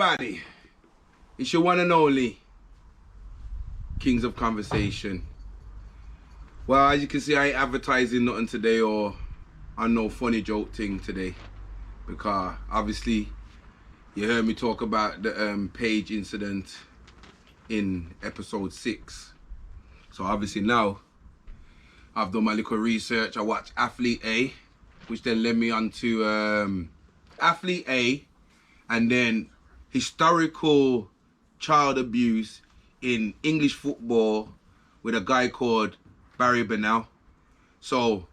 everybody. It's your one and only Kings of Conversation. Well, as you can see, I ain't advertising nothing today or on no funny joke thing today, because obviously you heard me talk about the Page incident in episode 6. So obviously now I've done my little research. I watched Athlete A, which then led me on to Athlete A, and then historical child abuse in English football with a guy called Barry Bennell. So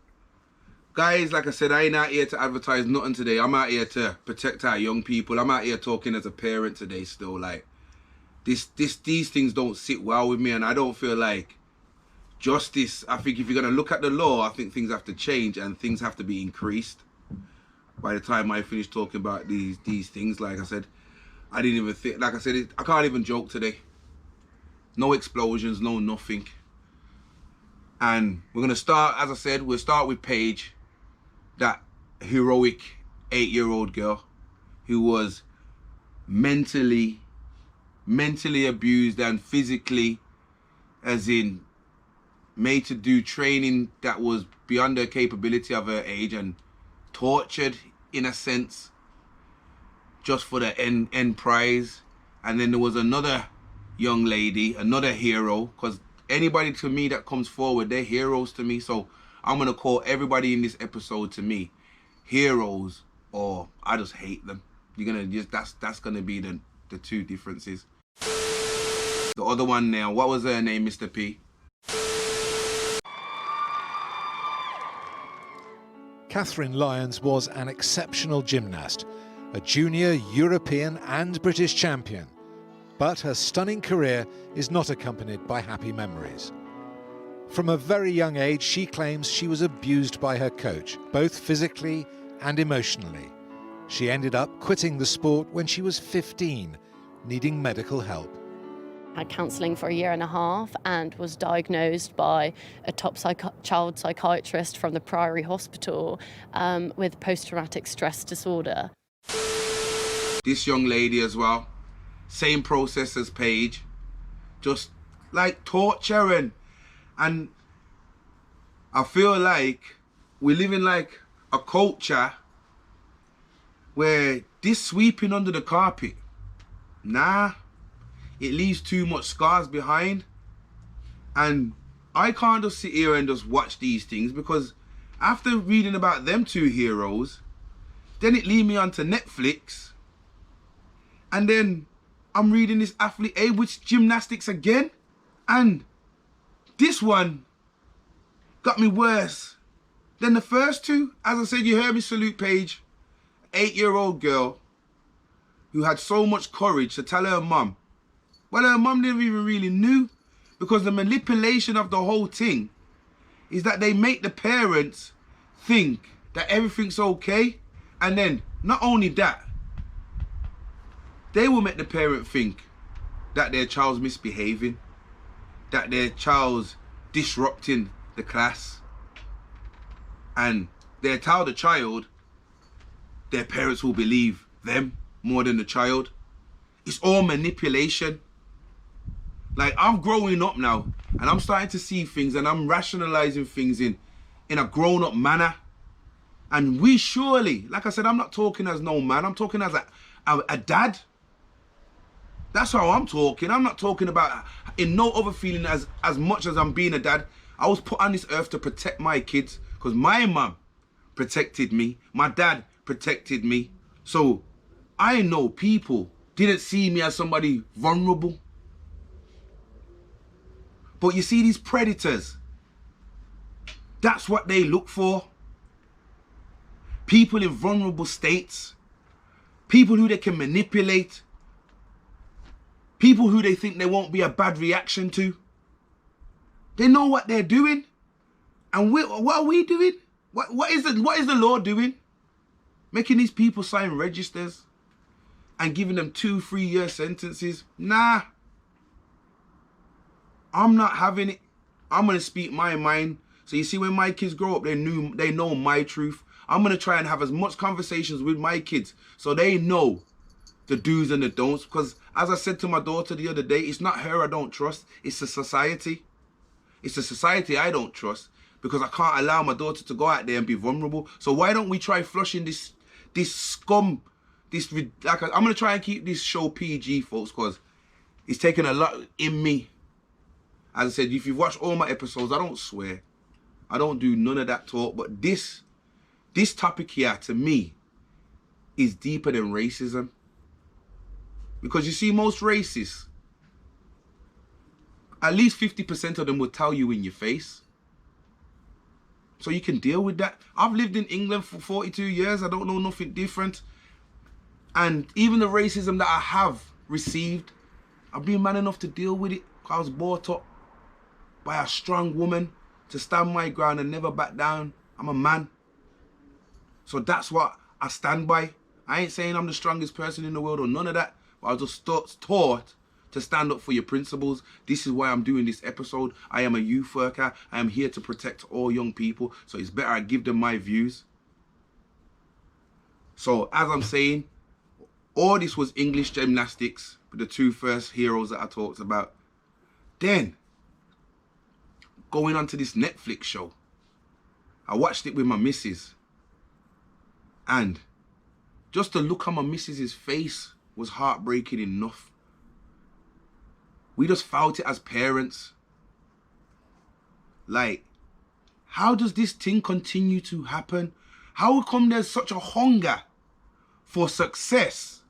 guys, like I said, I ain't out here to advertise nothing today. I'm out here to protect our young people. I'm out here talking as a parent today still. Like these things don't sit well with me, and I don't feel like justice. I think if you're gonna look at the law, I think things have to change and things have to be increased. By the time I finish talking about these things, like I said, I didn't even think, like I said, I can't even joke today. No explosions, no nothing. And we're gonna start, as I said, we'll start with Paige, that heroic 8-year-old girl who was mentally abused and physically, as in made to do training that was beyond her capability of her age, and tortured in a sense just for the end prize. And then there was another young lady, another hero, because anybody to me that comes forward, they're heroes to me. So I'm gonna call everybody in this episode to me heroes, or I just hate them. You're gonna just, that's gonna be the two differences. The other one now, what was her name, Mr. P? Catherine Lyons was an exceptional gymnast, a junior European and British champion. But her stunning career is not accompanied by happy memories. From a very young age, she claims she was abused by her coach, both physically and emotionally. She ended up quitting the sport when she was 15, needing medical help. I had counselling for 1.5 years and was diagnosed by a top child psychiatrist from the Priory Hospital with post-traumatic stress disorder. This young lady as well, same process as Paige, just like torture, and I feel like we live in like a culture where this sweeping under the carpet, nah, it leaves too much scars behind. And I can't just sit here and just watch these things, because after reading about them two heroes, then it lead me onto Netflix, and then I'm reading this Athlete A, which gymnastics again, and this one got me worse than the first two. As I said, you heard me salute Paige, 8-year-old girl who had so much courage to tell her mum. Well, her mum never even really knew, because the manipulation of the whole thing is that they make the parents think that everything's okay. And then not only that, they will make the parent think that their child's misbehaving, that their child's disrupting the class. And they tell the child their parents will believe them more than the child. It's all manipulation. Like, I'm growing up now and I'm starting to see things, and I'm rationalizing things in a grown-up manner. And we surely, like I said, I'm not talking as no man, I'm talking as a dad. That's how I'm talking. I'm not talking about in no other feeling as much as I'm being a dad. I was put on this earth to protect my kids, because my mum protected me, my dad protected me. So I know people didn't see me as somebody vulnerable. But you see, these predators, that's what they look for. People in vulnerable states, people who they can manipulate, people who they think there won't be a bad reaction to. They know what they're doing. And what are we doing? What is the law doing? Making these people sign registers and giving them 2-3 year sentences? Nah. I'm not having it. I'm gonna speak my mind. So you see, when my kids grow up, they know my truth. I'm gonna try and have as much conversations with my kids so they know the do's and the don'ts. Because as I said to my daughter the other day, it's not her I don't trust, it's the society. It's the society I don't trust, because I can't allow my daughter to go out there and be vulnerable. So why don't we try flushing this scum, like, I'm gonna try and keep this show PG, folks, because it's taken a lot in me. As I said, if you've watched all my episodes, I don't swear, I don't do none of that talk, but this topic here, to me, is deeper than racism. Because you see, most racists, at least 50% of them will tell you in your face. So you can deal with that. I've lived in England for 42 years. I don't know nothing different. And even the racism that I have received, I've been man enough to deal with it. I was brought up by a strong woman to stand my ground and never back down. I'm a man. So that's what I stand by. I ain't saying I'm the strongest person in the world or none of that. But I was just taught to stand up for your principles. This is why I'm doing this episode. I am a youth worker. I am here to protect all young people. So it's better I give them my views. So as I'm saying, all this was English gymnastics with the two first heroes that I talked about. Then, going on to this Netflix show, I watched it with my missus. And just to look on my missus's face was heartbreaking enough. We just felt it as parents. Like, how does this thing continue to happen? How come there's such a hunger for success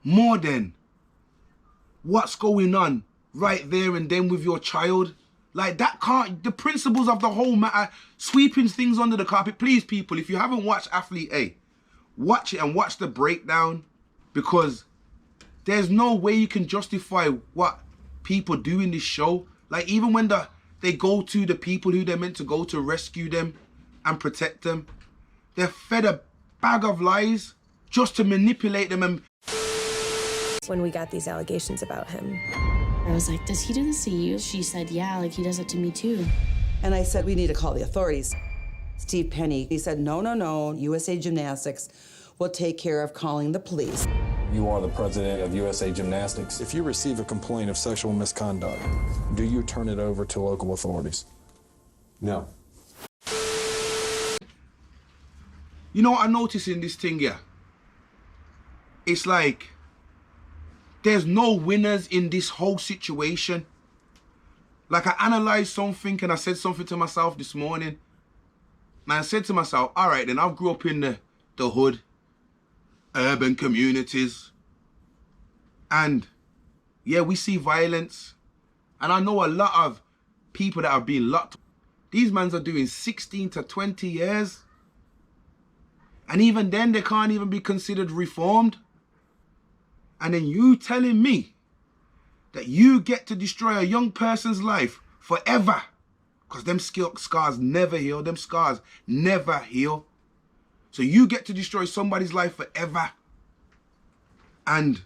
more than what's going on right there and then with your child? Like, that can't, the principles of the whole matter, sweeping things under the carpet. Please, people, if you haven't watched Athlete A, watch it and watch the breakdown, because there's no way you can justify what people do in this show. Like, even when they go to the people who they're meant to go to rescue them and protect them, they're fed a bag of lies just to manipulate them. And when we got these allegations about him, I was like, does he do this to you? She said, yeah, like he does it to me too. And I said, we need to call the authorities. Steve Penny, he said, no, USA Gymnastics will take care of calling the police. You are the president of USA Gymnastics. If you receive a complaint of sexual misconduct, do you turn it over to local authorities? No. you know what I notice in this thing here? It's like there's no winners in this whole situation. Like, I analyzed something and I said something to myself this morning. And I said to myself, all right, then I grew up in the hood, urban communities. And yeah, we see violence. And I know a lot of people that have been locked. These mans are doing 16 to 20 years. And even then, they can't even be considered reformed. And then you telling me that you get to destroy a young person's life forever. Because them scars never heal. Them scars never heal. So you get to destroy somebody's life forever. And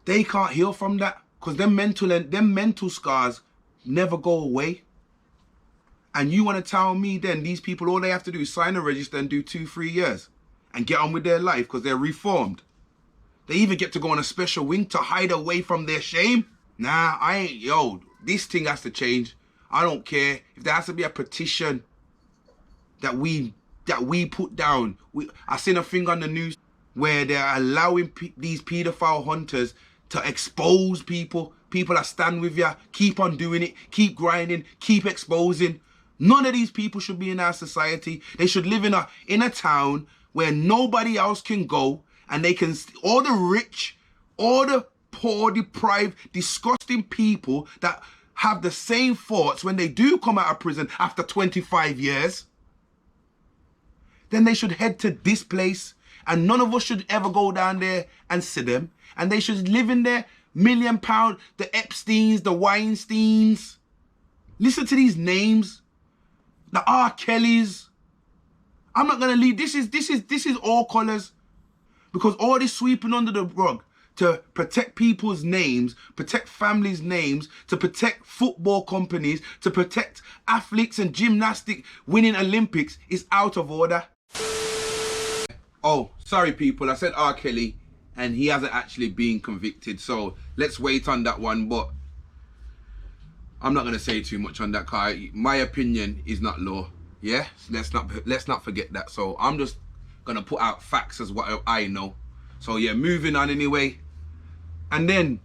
they can't heal from that. Because them mental scars never go away. And you want to tell me then these people, all they have to do is sign a register and do 2-3 years. And get on with their life because they're reformed. They even get to go on a special wing to hide away from their shame. Nah, I ain't, yo, this thing has to change. I don't care if there has to be a petition that we put down. I seen a thing on the news where they're allowing these pedophile hunters to expose people. People that stand with you, keep on doing it, keep grinding, keep exposing. None of these people should be in our society. They should live in a town where nobody else can go, and they can, all the rich, all the poor, deprived, disgusting people that have the same thoughts when they do come out of prison after 25 years, then they should head to this place, and none of us should ever go down there and see them, and they should live in their £1 million, the Epsteins, the Weinsteins. Listen to these names, the R. Kellys. I'm not gonna leave. This is all colours, because all this sweeping under the rug to protect people's names, protect families' names, to protect football companies, to protect athletes and gymnastic winning Olympics is out of order. Oh, sorry people, I said R. Kelly, and he hasn't actually been convicted, so let's wait on that one. But I'm not gonna say too much on that, car. My opinion is not law. Yeah, let's not forget that. So I'm just gonna put out facts as what I know. So yeah, moving on anyway. And then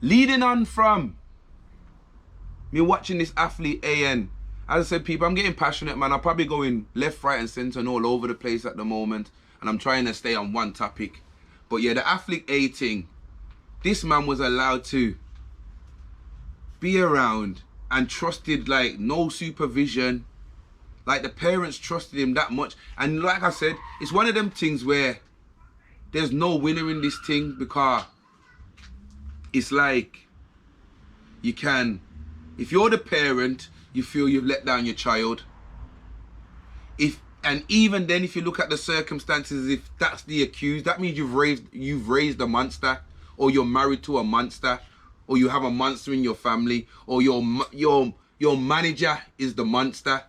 leading on from me watching this athlete AN, as I said, people, I'm getting passionate, man. I'm probably going left, right, and center and all over the place at the moment, and I'm trying to stay on one topic. But yeah, the athlete A thing, this man was allowed to be around and trusted, like, no supervision. Like, the parents trusted him that much. And like I said, it's one of them things where there's no winner in this thing, because it's like, you can, if you're the parent, you feel you've let down your child. And even then, if you look at the circumstances, if that's the accused, that means you've raised a monster, or you're married to a monster, or you have a monster in your family, or your manager is the monster.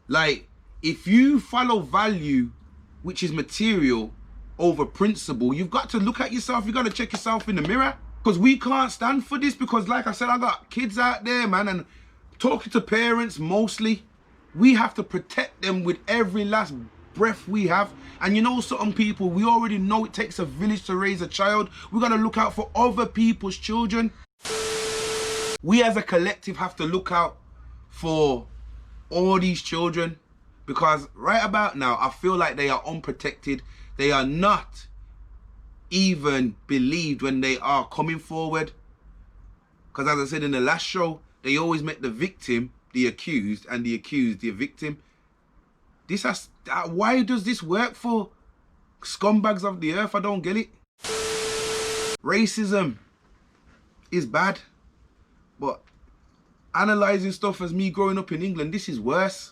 Like, if you follow value, which is material, over principle, you've got to look at yourself. You've got to check yourself in the mirror, because we can't stand for this. Because like I said, I got kids out there, man, and talking to parents mostly, we have to protect them with every last breath we have. And you know, certain people, we already know it takes a village to raise a child. We got to look out for other people's children. We as a collective have to look out for all these children, because right about now, I feel like they are unprotected. They are not even believed when they are coming forward. Because as I said in the last show, they always make the victim the accused, and the accused the victim. Why does this work for scumbags of the earth? I don't get it. Racism is bad, but analysing stuff as me growing up in England, this is worse.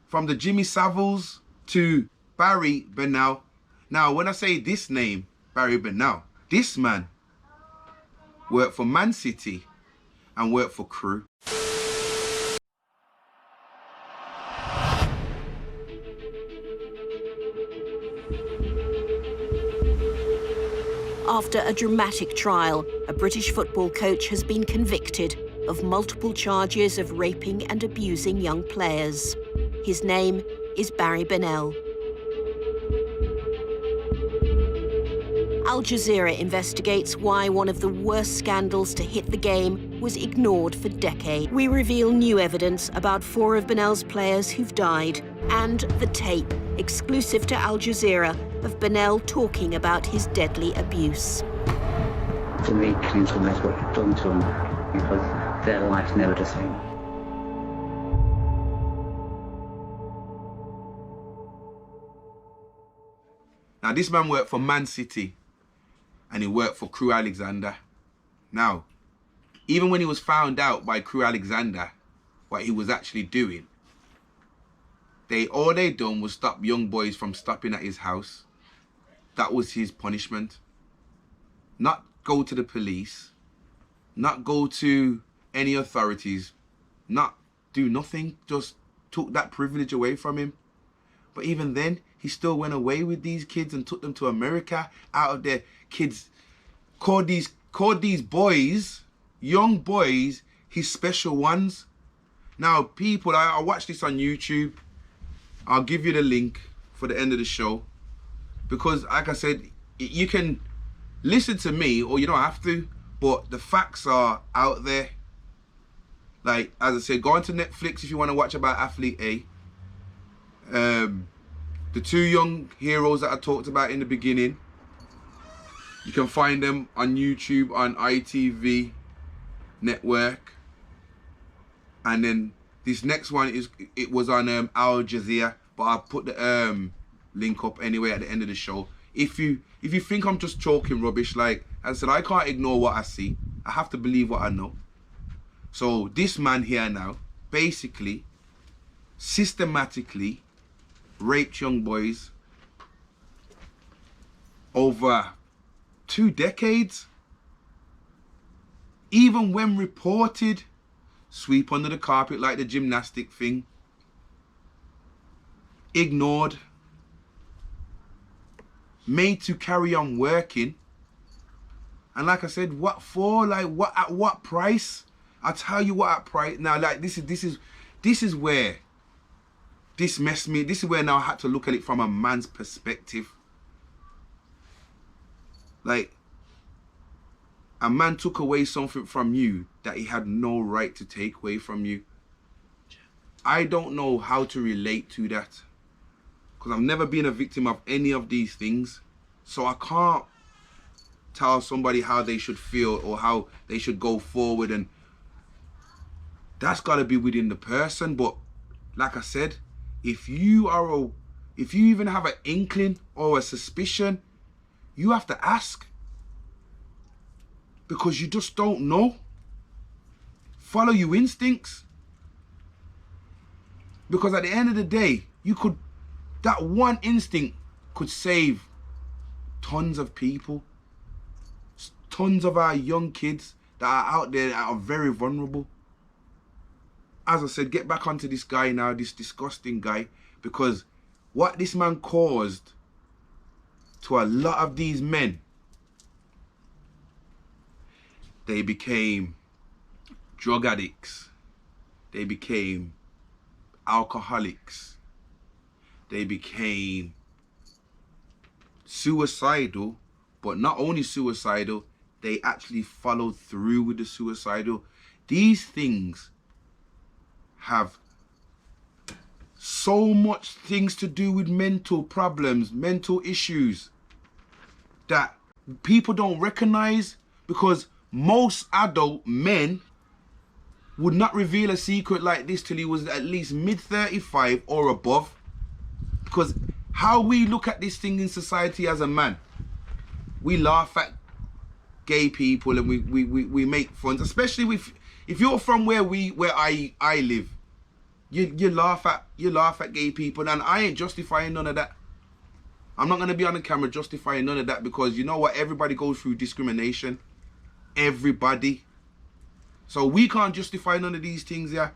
From the Jimmy Saviles to Barry Bennell. Now, when I say this name, Barry Bennell, this man worked for Man City and worked for Crew. After a dramatic trial, a British football coach has been convicted of multiple charges of raping and abusing young players. His name is Barry Bennell. Al Jazeera investigates why one of the worst scandals to hit the game was ignored for decades. We reveal new evidence about 4 of Bennell's players who've died, and the tape, exclusive to Al Jazeera, of Bennell talking about his deadly abuse. For me, can't imagine what you've done to them, because their life's never the same. Now, this man worked for Man City, and he worked for Crew Alexander. Now, even when he was found out by Crew Alexander what he was actually doing, all they done was stop young boys from stopping at his house. That was his punishment. Not go to the police, not go to any authorities, not do nothing, just took that privilege away from him. But even then, he still went away with these kids and took them to America out of their kids. Called these boys, young boys, his special ones. Now, people, I watched this on YouTube. I'll give you the link for the end of the show. Because, like I said, you can listen to me or you don't have to, but the facts are out there. Like, as I said, go onto Netflix if you want to watch about Athlete A. The 2 young heroes that I talked about in the beginning, you can find them on YouTube, on ITV network. And then this next one was on Al Jazeera, but I'll put the link up anyway at the end of the show. If you think I'm just talking rubbish, like I said, I can't ignore what I see. I have to believe what I know. So this man here now basically systematically raped young boys over 2 decades. Even when reported, sweep under the carpet like the gymnastic thing. Ignored. made to carry on working. And like I said, what for? Like what, at what price? I'll tell you what at price. Now, like this is where this messed me. This is where now I had to look at it from a man's perspective. Like, a man took away something from you that he had no right to take away from you. I don't know how to relate to that, because I've never been a victim of any of these things. So I can't tell somebody how they should feel or how they should go forward, and that's got to be within the person. But like I said, if you even have an inkling or a suspicion, you have to ask, because you just don't know. Follow your instincts, because at the end of the day, that one instinct could save tons of people, tons of our young kids that are out there that are very vulnerable. As I said, get back onto this guy now, this disgusting guy, because what this man caused to a lot of these men, they became drug addicts, they became alcoholics, they became suicidal, but not only suicidal, they actually followed through with the suicidal. These things have so much things to do with mental problems, mental issues that people don't recognize, because most adult men would not reveal a secret like this till he was at least mid-35 or above. Because how we look at this thing in society as a man, we laugh at gay people and we make fun, especially if you're from where I live. You laugh at gay people, and I ain't justifying none of that. I'm not gonna be on the camera justifying none of that, because you know what? Everybody goes through discrimination. Everybody. So we can't justify none of these things, yeah.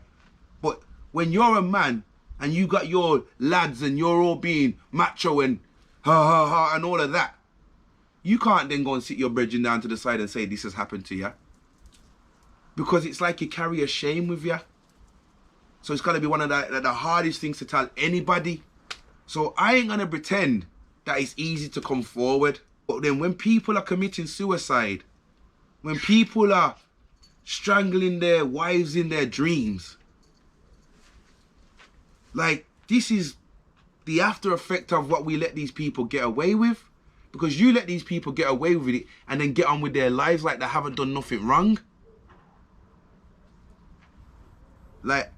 But when you're a man and you got your lads and you're all being macho and ha and all of that, you can't then go and sit your brethren down to the side and say this has happened to you, because it's like you carry a shame with you. So it's got to be one of the hardest things to tell anybody. So I ain't gonna pretend that it's easy to come forward. But then when people are committing suicide, when people are strangling their wives in their dreams, like, this is the after effect of what we let these people get away with. Because you let these people get away with it and then get on with their lives like they haven't done nothing wrong. Like,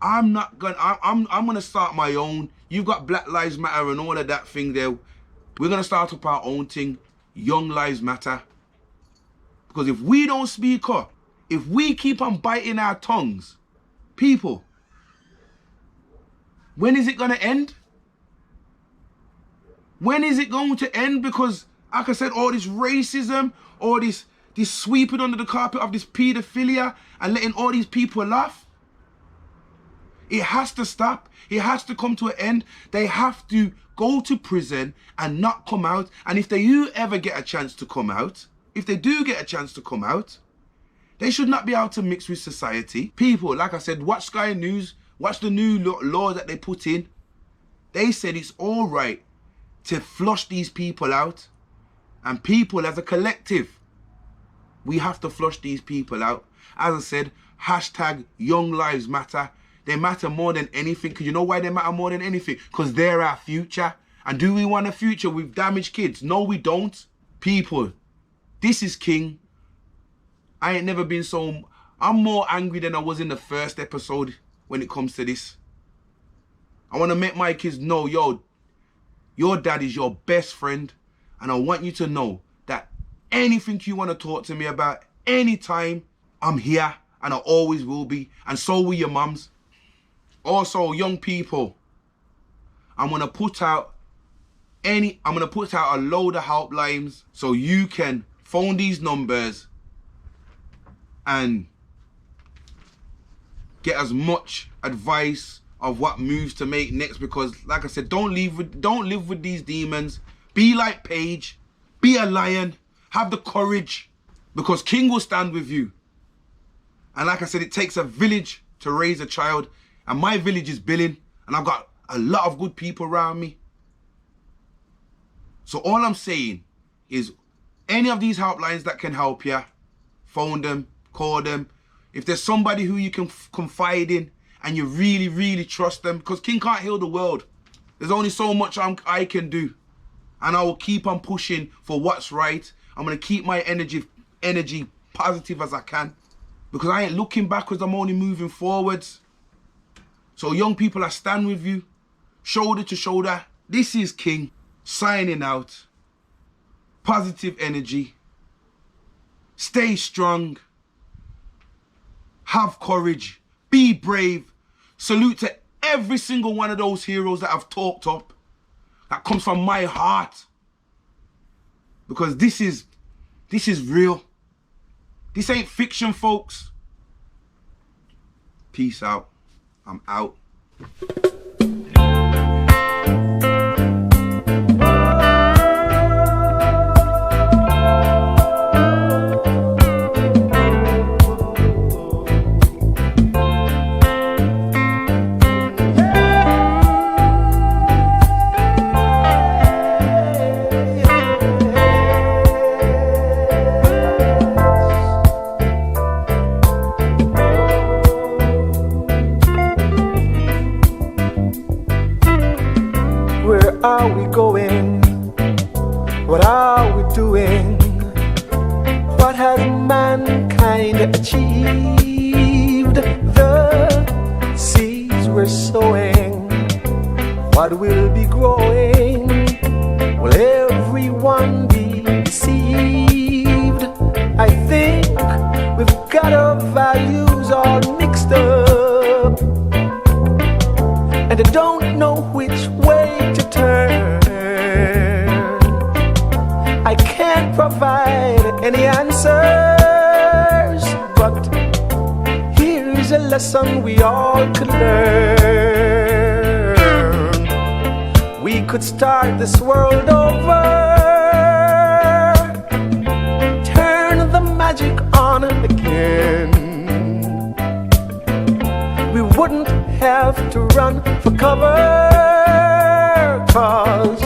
I'm gonna start my own. You've got Black Lives Matter and all of that thing there. We're gonna start up our own thing, Young Lives Matter. Because if we don't speak up, if we keep on biting our tongues, people, when is it gonna end? When is it going to end? Because, like I said, all this racism, all this sweeping under the carpet of this paedophilia and letting all these people laugh, it has to stop. It has to come to an end. They have to go to prison and not come out. And if they do ever get a chance to come out, they should not be able to mix with society. People, like I said, watch Sky News, watch the new law that they put in. They said it's all right to flush these people out. And people as a collective, we have to flush these people out. As I said, hashtag Young Lives Matter. They matter more than anything. Because you know why they matter more than anything? Because they're our future. And do we want a future with damaged kids? No, we don't. People, this is King. I ain't never been so... I'm more angry than I was in the first episode when it comes to this. I want to make my kids know, yo, your dad is your best friend. And I want you to know that anything you want to talk to me about, anytime, I'm here. And I always will be. And so will your mums. Also, young people, I'm gonna put out a load of helplines so you can phone these numbers and get as much advice of what moves to make next. Because, like I said, don't live with these demons. Be like Paige. Be a lion. Have the courage. Because King will stand with you. And like I said, it takes a village to raise a child. And my village is Billing. And I've got a lot of good people around me. So all I'm saying is any of these helplines that can help you, phone them, call them. If there's somebody who you can confide in and you really, really trust them, because King can't heal the world. There's only so much I can do. And I will keep on pushing for what's right. I'm going to keep my energy positive as I can. Because I ain't looking backwards, I'm only moving forwards. So young people, I stand with you, shoulder to shoulder. This is King, signing out. Positive energy. Stay strong. Have courage. Be brave. Salute to every single one of those heroes that I've talked up. That comes from my heart. Because this is real. This ain't fiction, folks. Peace out. I'm out. Where are we going? What are we doing? What has mankind achieved? The seeds we're sowing, what will be growing? Will everyone be deceived? I think we've got our values all mixed up, and I don't know which way to turn. I can't provide any answers, but here's a lesson we all could learn. We could start this world over, turn the magic on again. We wouldn't have to run for cover, 'cause